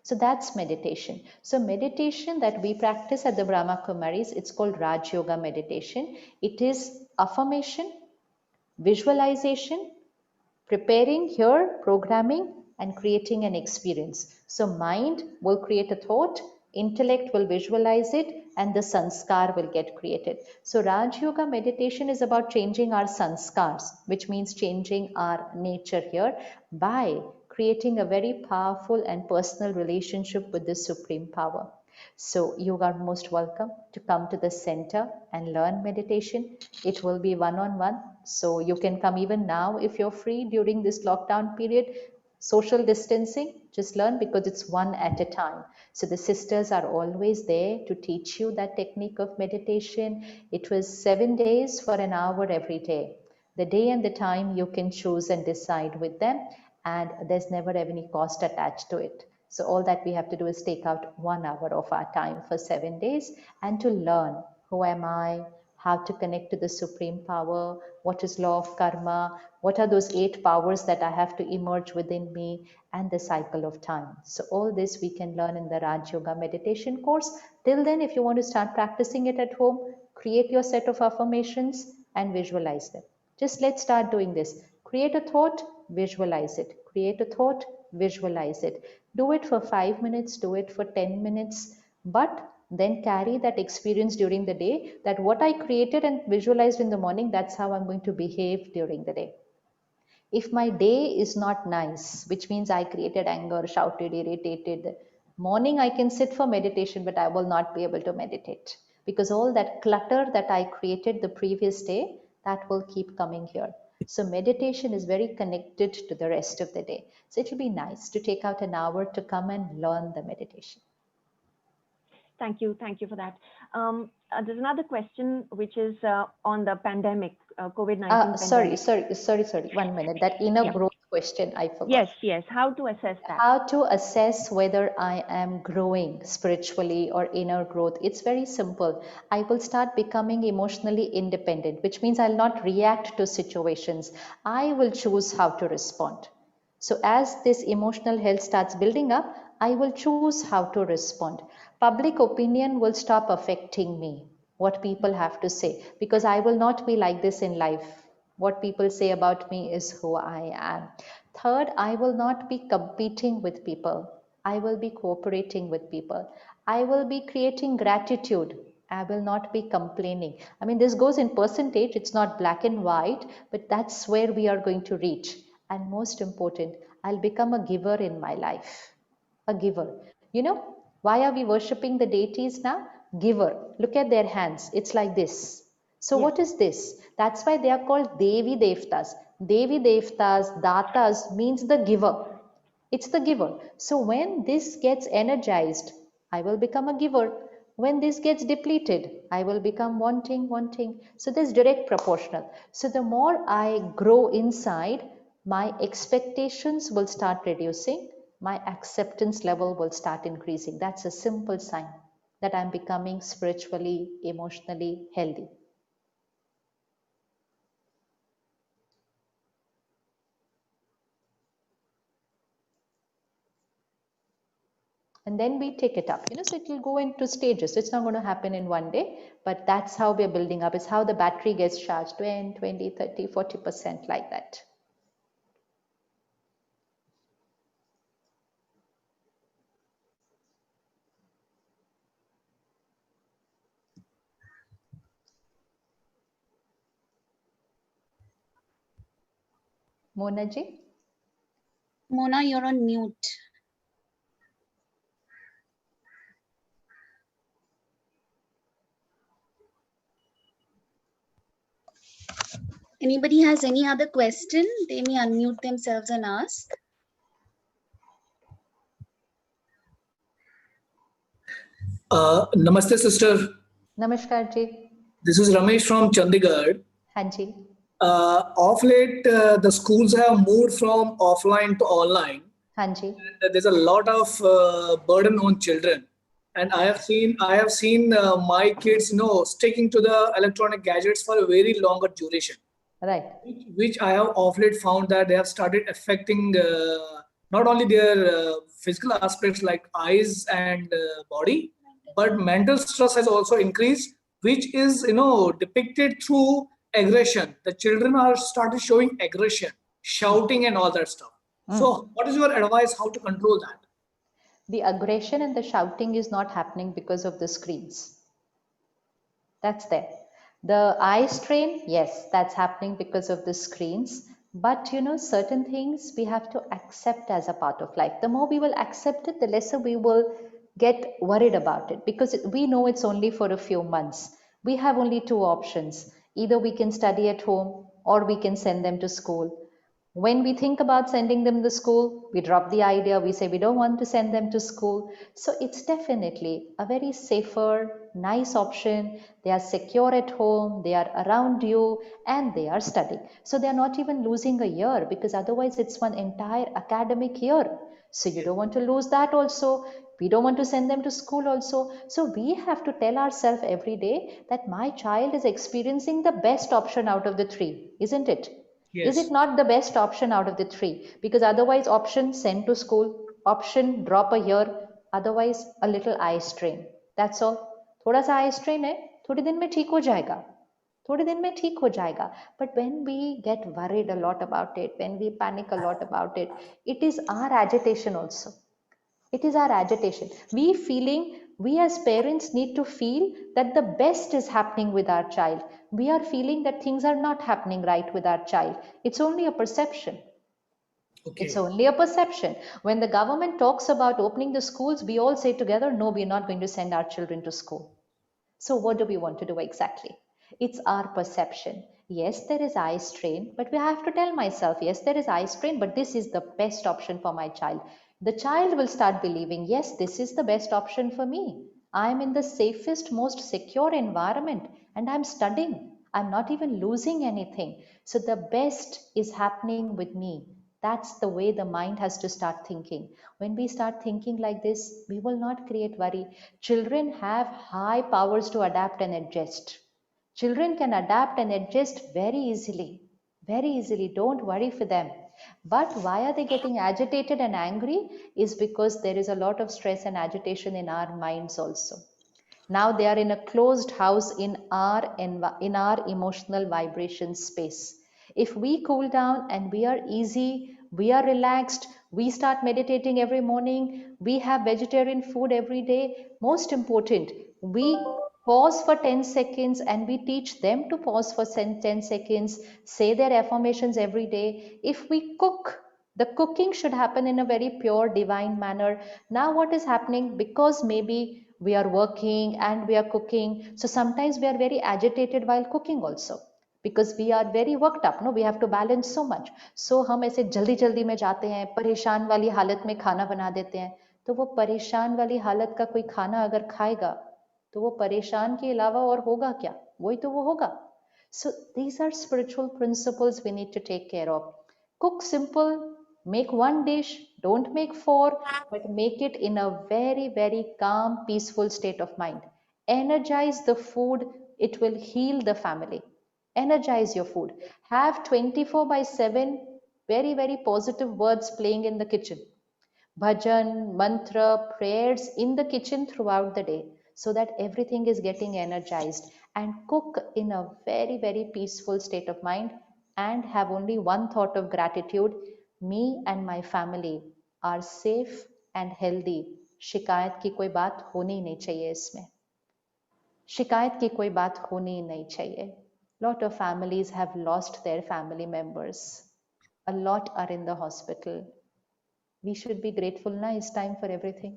So that's meditation. So meditation that we practice at the Brahma Kumaris, it's called Raj Yoga meditation. It is affirmation, visualization, preparing here, programming, and creating an experience. So mind will create a thought, intellect will visualize it, and the sanskar will get created. So Raj Yoga meditation is about changing our sanskars, which means changing our nature here by creating a very powerful and personal relationship with the supreme power. So you are most welcome to come to the center and learn meditation. It will be one-on-one. So you can come even now if you're free during this lockdown period. Social distancing, just learn, because it's one at a time. So the sisters are always there to teach you that technique of meditation. It was 7 days for an hour every day. The day and the time you can choose and decide with them, and there's never any cost attached to it. So all that we have to do is take out 1 hour of our time for 7 days and to learn who am I, how to connect to the supreme power, what is law of karma, what are those 8 powers that I have to emerge within me, and the cycle of time. So all this we can learn in the Raj Yoga meditation course. Till then, if you want to start practicing it at home, create your set of affirmations and visualize them. Just let's start doing this. Create a thought, visualize it. Create a thought, visualize it. Do it for 5 minutes, do it for 10 minutes, but then carry that experience during the day, that what I created and visualized in the morning, that's how I'm going to behave during the day. If my day is not nice, which means I created anger, shouted, irritated, morning I can sit for meditation, but I will not be able to meditate because all that clutter that I created the previous day, that will keep coming here. So meditation is very connected to the rest of the day. So it will be nice to take out an hour to come and learn the meditation. Thank you for that. There's another question which is on the pandemic, COVID-19 pandemic. Sorry. 1 minute. That inner growth question, I forgot. Yes. How to assess that? How to assess whether I am growing spiritually or inner growth? It's very simple. I will start becoming emotionally independent, which means I'll not react to situations. I will choose how to respond. So as this emotional health starts building up, I will choose how to respond. Public opinion will stop affecting me, what people have to say, because I will not be like this in life. What people say about me is who I am. Third, I will not be competing with people. I will be cooperating with people. I will be creating gratitude. I will not be complaining. I mean, this goes in percentage. It's not black and white, but that's where we are going to reach. And most important, I'll become a giver in my life. A giver. You know, why are we worshipping the deities now? Giver. Look at their hands. It's like this. So what is this? That's why they are called Devi Devtas. Devi Devtas, Datas means the giver. It's the giver. So when this gets energized, I will become a giver. When this gets depleted, I will become wanting. So there's direct proportional. So the more I grow inside, my expectations will start reducing. My acceptance level will start increasing. That's a simple sign that I'm becoming spiritually, emotionally healthy. And then we take it up, so it will go into stages. It's not going to happen in one day, but that's how we're building up. It's how the battery gets charged, 10, 20, 30, 40%, like that. Mona ji? Mona, you're on mute. Anybody has any other question? They may unmute themselves and ask. Namaste, sister. Namaskar ji. This is Ramesh from Chandigarh. Hanji. Of late, the schools have moved from offline to online. Hanji. There's a lot of burden on children, and I have seen my kids, sticking to the electronic gadgets for a very longer duration. Right. Which I have of late found that they have started affecting not only their physical aspects like eyes and body, but mental stress has also increased, which is depicted through aggression. The children are started showing aggression, shouting and all that stuff. So what is your advice how to control that? The aggression and the shouting is not happening because of the screens. That's there. The eye strain, yes, that's happening because of the screens. But certain things we have to accept as a part of life. The more we will accept it, the lesser we will get worried about it, because we know it's only for a few months. We have only 2 options. Either we can study at home or we can send them to school. When we think about sending them to school, we drop the idea. We say we don't want to send them to school. So it's definitely a very safer, nice option. They are secure at home, they are around you, and they are studying. So they are not even losing a year, because otherwise it's one entire academic year. So you don't want to lose that also. We don't want to send them to school also. So we have to tell ourselves every day that my child is experiencing the best option out of the three, isn't it? Is Yes. it not the best option out of the three? Because otherwise, option send to school, option drop a year, otherwise a little eye strain. That's all. थोड़ा सा eye strain है, थोड़े दिन में ठीक हो जाएगा. थोड़े दिन में ठीक हो जाएगा. But when we get worried a lot about it, when we panic a lot about it, it is our agitation also. It is our agitation. We as parents need to feel that the best is happening with our child. We are feeling that things are not happening right with our child. It's only a perception. It's Okay. only a perception. When the government talks about opening the schools, we all say together, no, we're not going to send our children to school. So what do we want to do exactly? It's our perception. Yes, there is eye strain, but we have to tell myself, yes, there is eye strain, but this is the best option for my child. The child will start believing, yes, this is the best option for me. I am in the safest, most secure environment and I'm studying. I'm not even losing anything. So the best is happening with me. That's the way the mind has to start thinking. When we start thinking like this, we will not create worry. Children have high powers to adapt and adjust. Children can adapt and adjust very easily. Very easily. Don't worry for them. But why are they getting agitated and angry? Is because there is a lot of stress and agitation in our minds also. Now they are in a closed house in our emotional vibration space. If we cool down and we are easy, we are relaxed, we start meditating every morning, we have vegetarian food every day, most important, we pause for 10 seconds and we teach them to pause for 10 seconds, say their affirmations every day. If we cook, the cooking should happen in a very pure divine manner. Now what is happening, because maybe we are working and we are cooking, so sometimes we are very agitated while cooking also, because we are very worked up, no, we have to balance so much. So हम ऐसे जल्दी जल्दी में जाते हैं, परेशान वाली हालत में खाना बना देते हैं. तो वो परेशान वाली हालत का कोई खाना अगर खाएगा तो वो परेशान के अलावा और होगा क्या, वही तो वो होगा. So these are spiritual principles we need to take care of. Cook simple, make one dish, don't make four, but make it in a very, very calm, peaceful state of mind. Energize the food, it will heal the family. Energize your food. Have 24/7 very, very positive words playing in the kitchen. Bhajan, mantra, prayers in the kitchen throughout the day, so that everything is getting energized, and cook in a very, very peaceful state of mind and have only one thought of gratitude. Me and my family are safe and healthy. शिकायत की कोई बात होनी नहीं चाहिए इसमें. शिकायत की कोई बात होनी नहीं चाहिए. Lot of families have lost their family members. A lot are in the hospital. We should be grateful ना इस time for everything.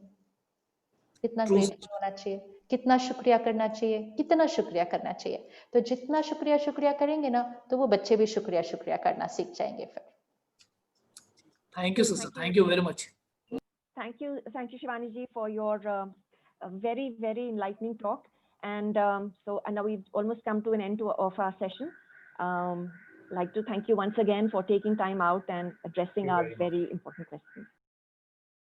कितना True. grateful होना चाहिए, कितना शुक्रिया करना चाहिए, कितना शुक्रिया करना चाहिए. तो जितना शुक्रिया करेंगे ना, तो वो बच्चे भी शुक्रिया करना सीख जाएंगे फिर. Thank you, sister. Thank you very much. Thank you, Shivani ji, for your very, very enlightening talk. And and now we've almost come to an end of our session. Like to thank you once again for taking time out and addressing our very important questions.